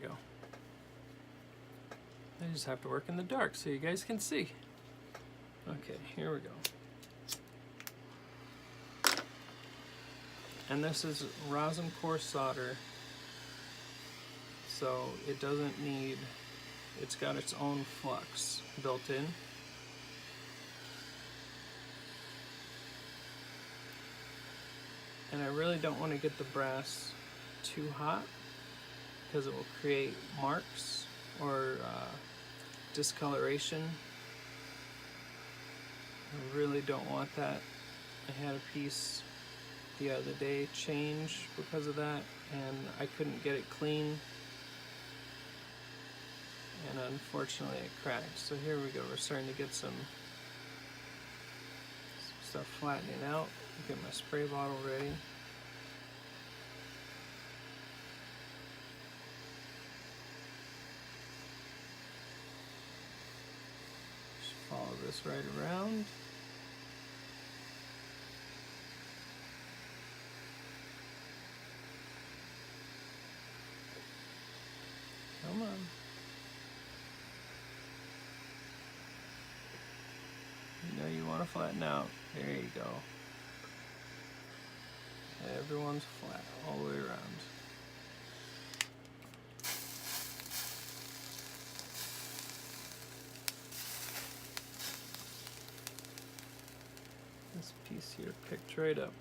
we go. I just have to work in the dark so you guys can see. Okay, here we go. And this is rosin core solder, so it doesn't need, it's got its own flux built in. And I really don't want to get the brass too hot because it will create marks or discoloration. I really don't want that. I had a piece the other day change because of that, and I couldn't get it clean, and unfortunately it cracked. So here we go, we're starting to get some stuff flattening out. Get my spray bottle ready. Just follow this right around. Come on. You know you want to flatten out. There you go. Everyone's flat all the way around. This piece here picked right up.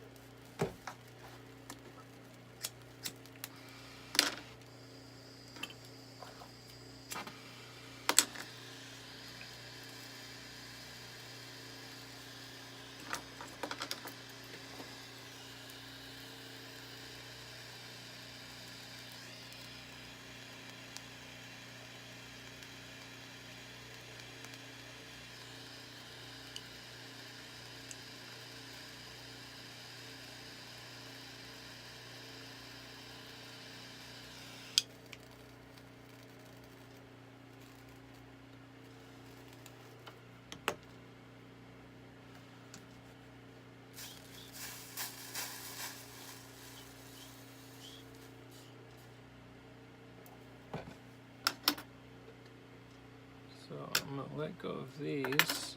So I'm going to let go of these,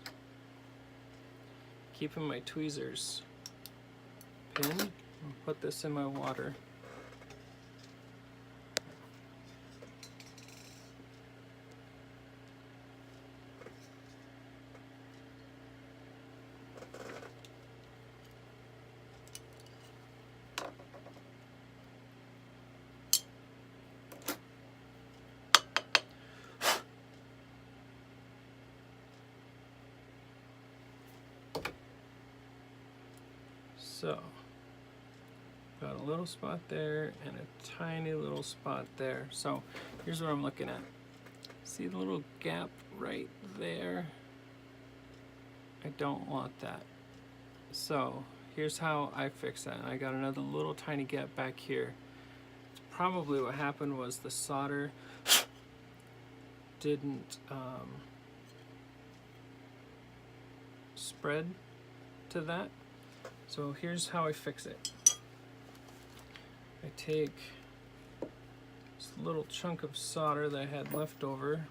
keeping my tweezers pinned. I'll put this in my water. So, got a little spot there and a tiny little spot there. So, here's what I'm looking at. See the little gap right there? I don't want that. So, here's how I fix that. I got another little tiny gap back here. Probably what happened was the solder didn't spread to that. So here's how I fix it. I take this little chunk of solder that I had left over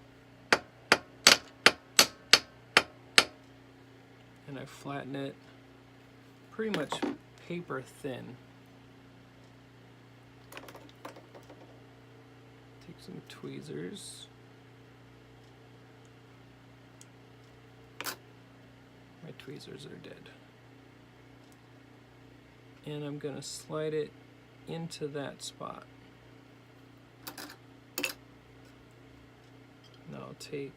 and I flatten it pretty much paper thin. Take some tweezers. My tweezers are dead. And I'm going to slide it into that spot. Now I'll take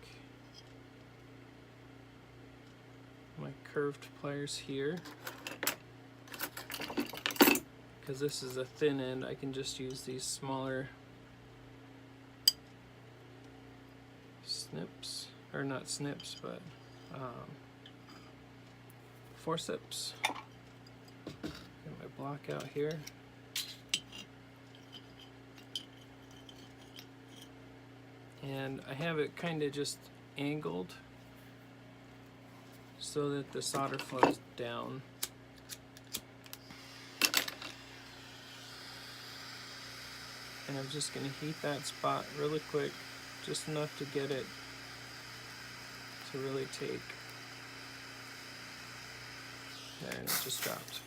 my curved pliers here. Because this is a thin end, I can just use these smaller snips, or not snips, but forceps. Block out here. And I have it kind of just angled so that the solder flows down. and I'm just going to heat that spot really quick, just enough to get it to really take. And it just dropped.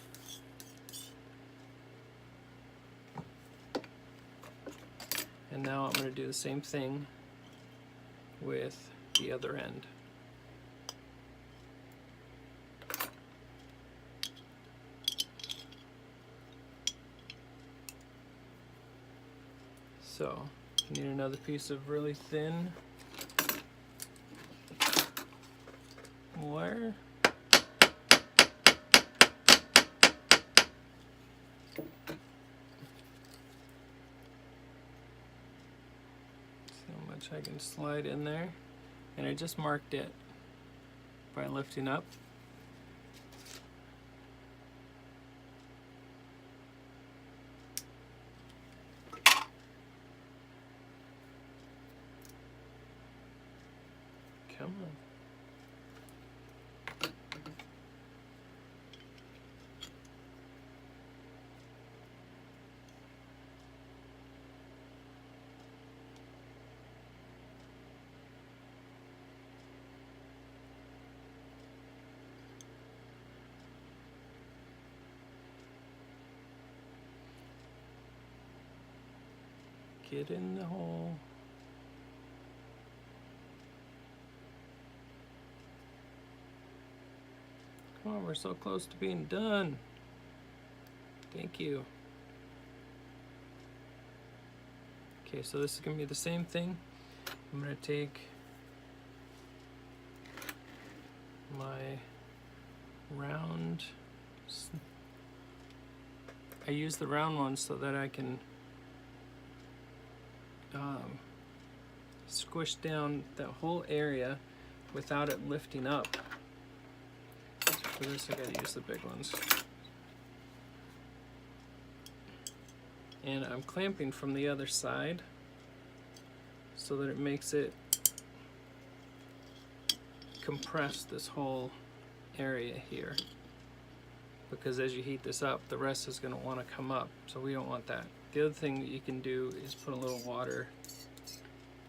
And now I'm going to do the same thing with the other end. So, you need another piece of really thin wire. See how much I can slide in there. And I just marked it by lifting up. Come on. Get in the hole. Come on, we're so close to being done. Thank you. Okay, so this is going to be the same thing. I'm going to take my round. I use the round one so that I can squish down that whole area without it lifting up. For this, I gotta use the big ones. And I'm clamping from the other side so that it makes it compress this whole area here. Because as you heat this up, the rest is gonna wanna come up, so we don't want that. The other thing that you can do is put a little water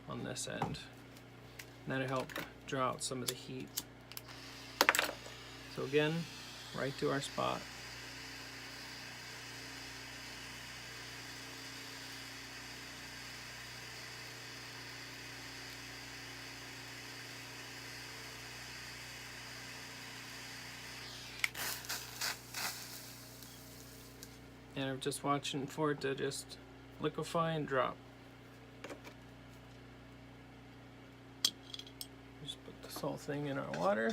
on this end. And that'll help draw out some of the heat. So again, right to our spot. And I'm just watching for it to just liquefy and drop. Just put this whole thing in our water.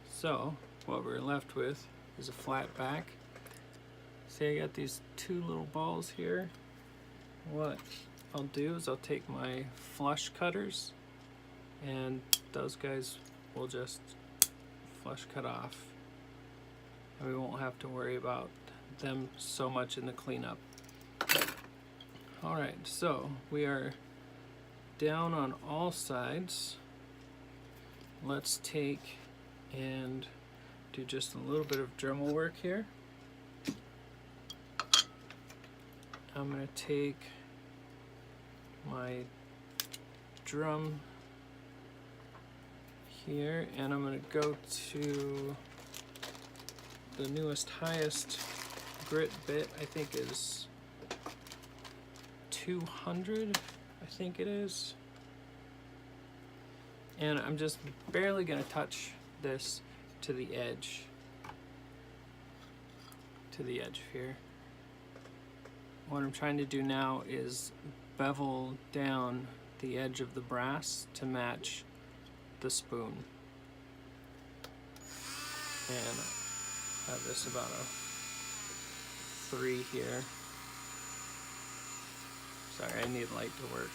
So what we're left with is a flat back. See, I got these two little balls here. What I'll do is I'll take my flush cutters, and those guys will just flush cut off, and we won't have to worry about them so much in the cleanup. Alright, so we are down on all sides. Let's take and do just a little bit of Dremel work here. I'm going to take my drum here, and I'm going to go to the newest, highest grit bit. I think is 200, I think it is. And I'm just barely going to touch this to the edge here. What I'm trying to do now is bevel down the edge of the brass to match the spoon. And I have this about a 3 here. Sorry, I need light to work.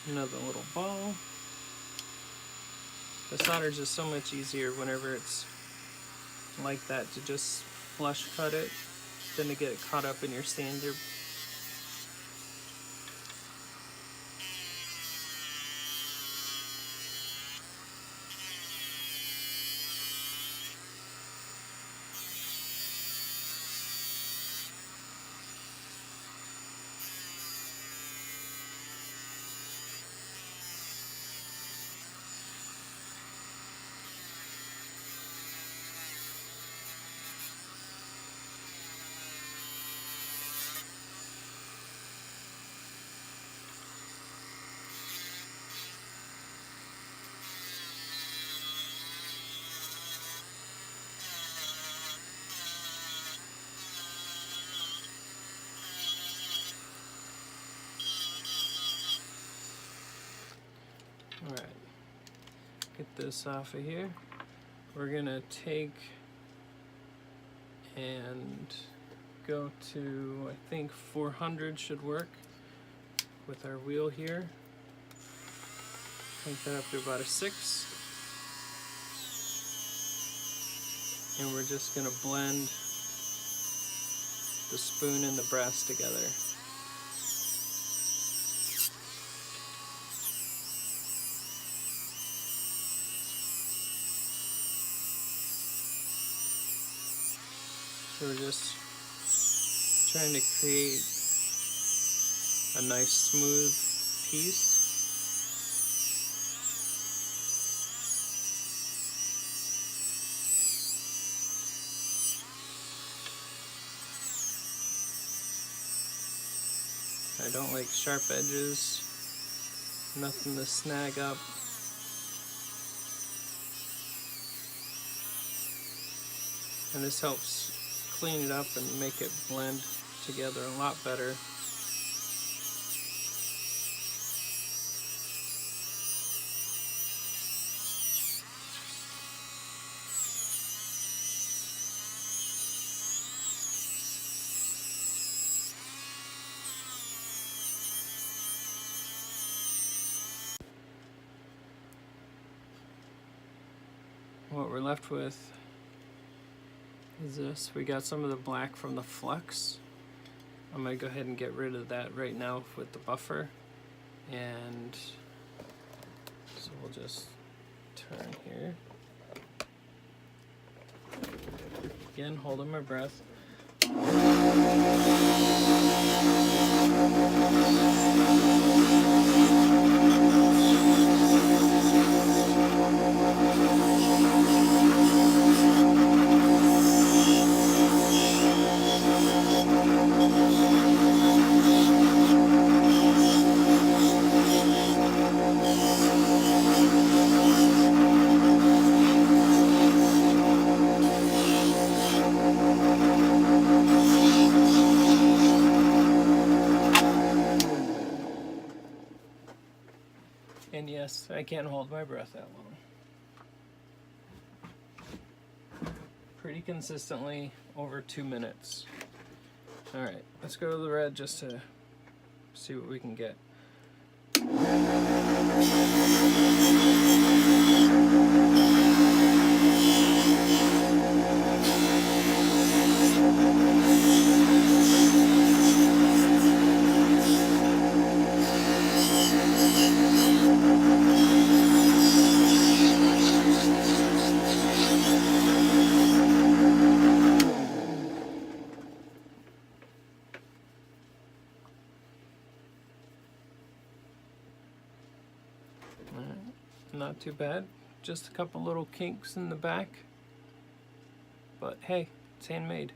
Another little ball. The solder is just so much easier whenever it's like that, to just flush cut it than to get it caught up in your sander. Alright, get this off of here. We're gonna take and go to, I think 400 should work with our wheel here. Crank that up to about a 6. And we're just gonna blend the spoon and the brass together. So we're just trying to create a nice smooth piece. I don't like sharp edges, nothing to snag up. And this helps clean it up and make it blend together a lot better. What we're left with is this. We got some of the black from the flux. I'm gonna go ahead and get rid of that right now with the buffer. And so we'll just turn here. Again, holding my breath. And yes, I can't hold my breath that long. Pretty consistently over 2 minutes. Alright, let's go to the red just to see what we can get. Not too bad. Just a couple little kinks in the back. But hey, it's handmade.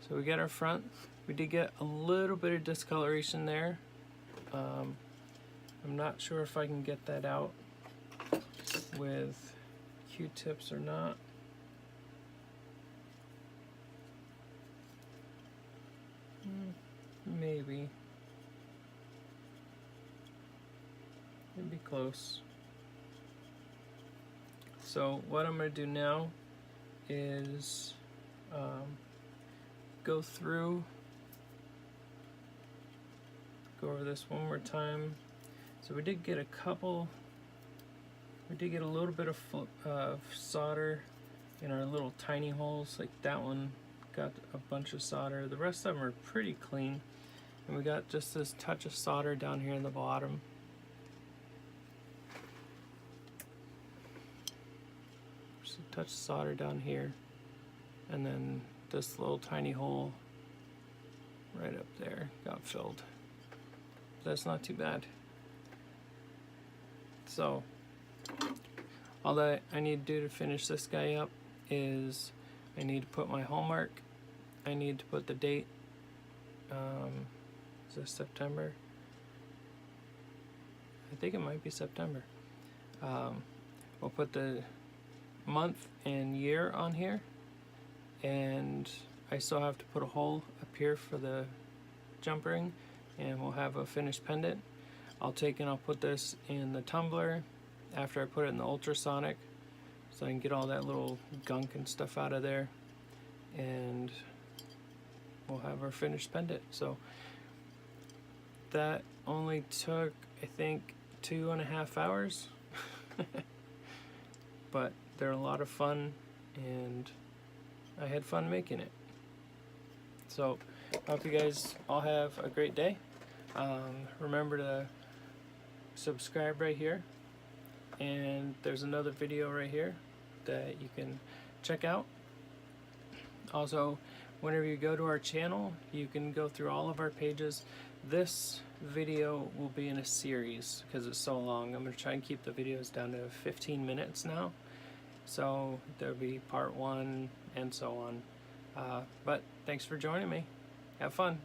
So we got our front. We did get a little bit of discoloration there. I'm not sure if I can get that out with Q-tips or not. Maybe. It'd be close. So what I'm going to do now is go through, go over this one more time, So we did get a little bit of solder in our little tiny holes, like that one got a bunch of solder. The rest of them are pretty clean. And we got just this touch of solder down here in the bottom. Just a touch of solder down here. And then this little tiny hole right up there got filled. That's not too bad. So all that I need to do to finish this guy up is I need to put my hallmark. I need to put the date. Is this September? I think it might be September. We'll put the month and year on here, and I still have to put a hole up here for the jump ring, and we'll have a finished pendant. I'll put this in the tumbler after I put it in the ultrasonic, so I can get all that little gunk and stuff out of there, and we'll have our finished pendant. So that only took, I think, 2.5 hours. But they're a lot of fun, and I had fun making it. So I hope you guys all have a great day. Remember to subscribe right here, and there's another video right here that you can check out. Also, whenever you go to our channel, you can go through all of our pages. This video will be in a series because it's so long. I'm going to try and keep the videos down to 15 minutes now. So there'll be part 1 and so on. But thanks for joining me. Have fun.